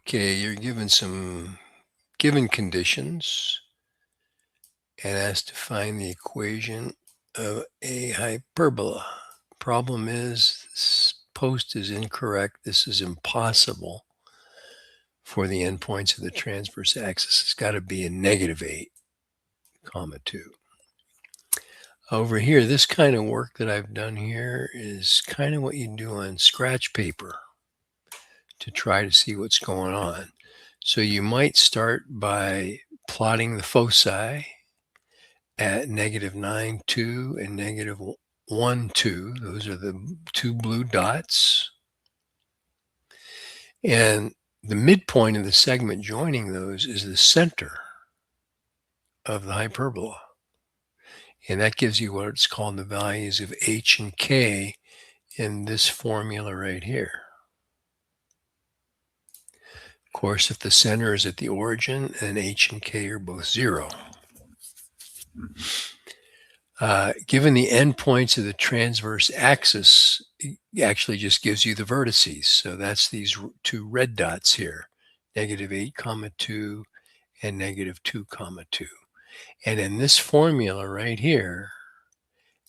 Okay, you're given some given conditions and asked to find the equation of a hyperbola. Problem is, this post is incorrect. This is impossible for the endpoints of the transverse axis. It's got to be a -8, comma 2. Over here, this kind of work that I've done here is kind of what you do on scratch paper to try to see what's going on. So you might start by plotting the foci at -9, 2 and -1, 2. Those are the two blue dots. And the midpoint of the segment joining those is the center of the hyperbola. And that gives you what's called the values of h and k in this formula right here. Of course, if the center is at the origin, then h and k are both 0. Given the endpoints of the transverse axis, it actually just gives you the vertices. So that's these two red dots here, -8, 2 and -2, 2. And in this formula right here,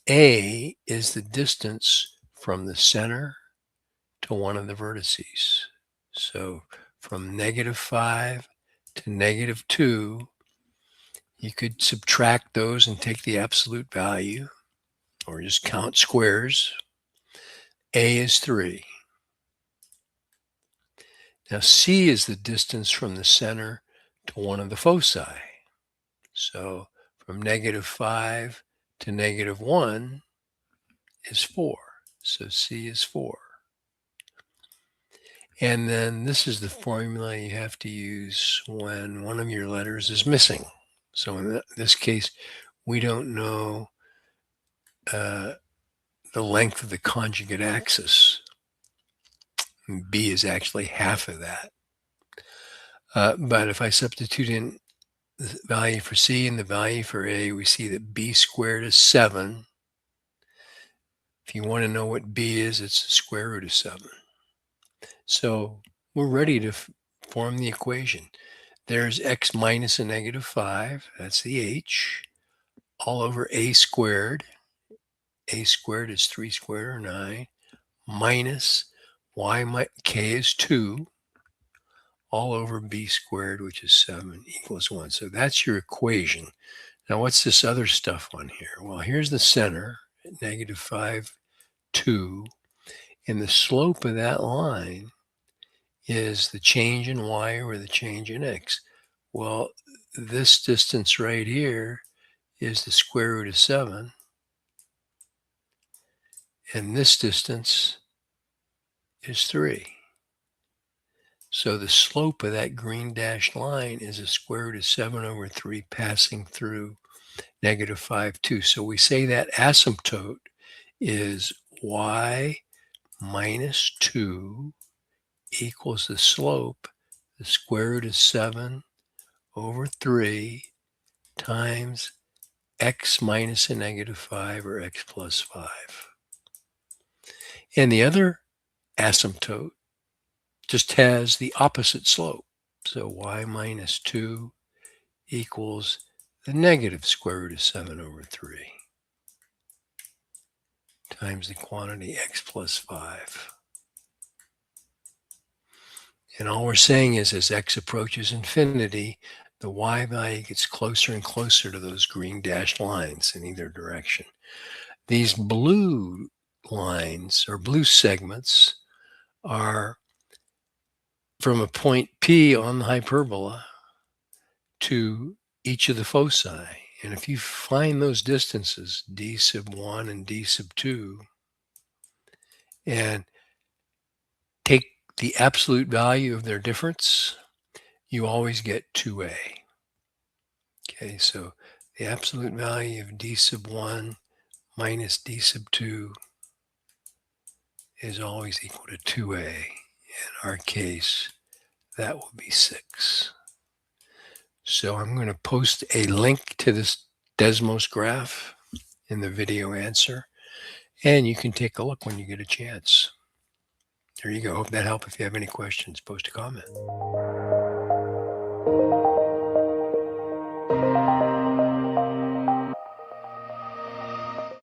A is the distance from the center to one of the vertices. So from -5 to -2, you could subtract those and take the absolute value, or just count squares. A is 3. Now C is the distance from the center to one of the foci. So from -5 to -1 is 4. So C is 4. And then this is the formula you have to use when one of your letters is missing. So in this case, we don't know the length of the conjugate axis. B is actually half of that. But if I substitute in the value for C and the value for A, we see that B squared is 7. If you want to know what B is, it's the square root of 7. So we're ready to form the equation. There's x minus a -5, that's the h, all over a squared. A squared is 3 squared or 9, minus k is 2, all over b squared, which is 7, equals 1. So that's your equation. Now what's this other stuff on here? Well, here's the center at -5, 2, and the slope of that line is the change in y over the change in x. Well, this distance right here is the square root of 7, and this distance is 3. So the slope of that green dashed line is the square root of 7 over 3 passing through -5, 2. So we say that asymptote is y minus 2 equals the slope, the square root of 7 over 3 times x minus a -5 or x plus 5. And the other asymptote just has the opposite slope. So y minus 2 equals the negative square root of 7 over 3 times the quantity x plus 5. And all we're saying is as x approaches infinity, the y value gets closer and closer to those green dashed lines in either direction. These blue lines or blue segments are from a point P on the hyperbola to each of the foci. And if you find those distances, d sub 1 and d sub 2, and take the absolute value of their difference, you always get 2a. Okay, so the absolute value of d sub 1 minus d sub 2 is always equal to 2a. In our case, that will be 6. So I'm going to post a link to this Desmos graph in the video answer, and you can take a look when you get a chance. There you go. Hope that helped. If you have any questions, post a comment.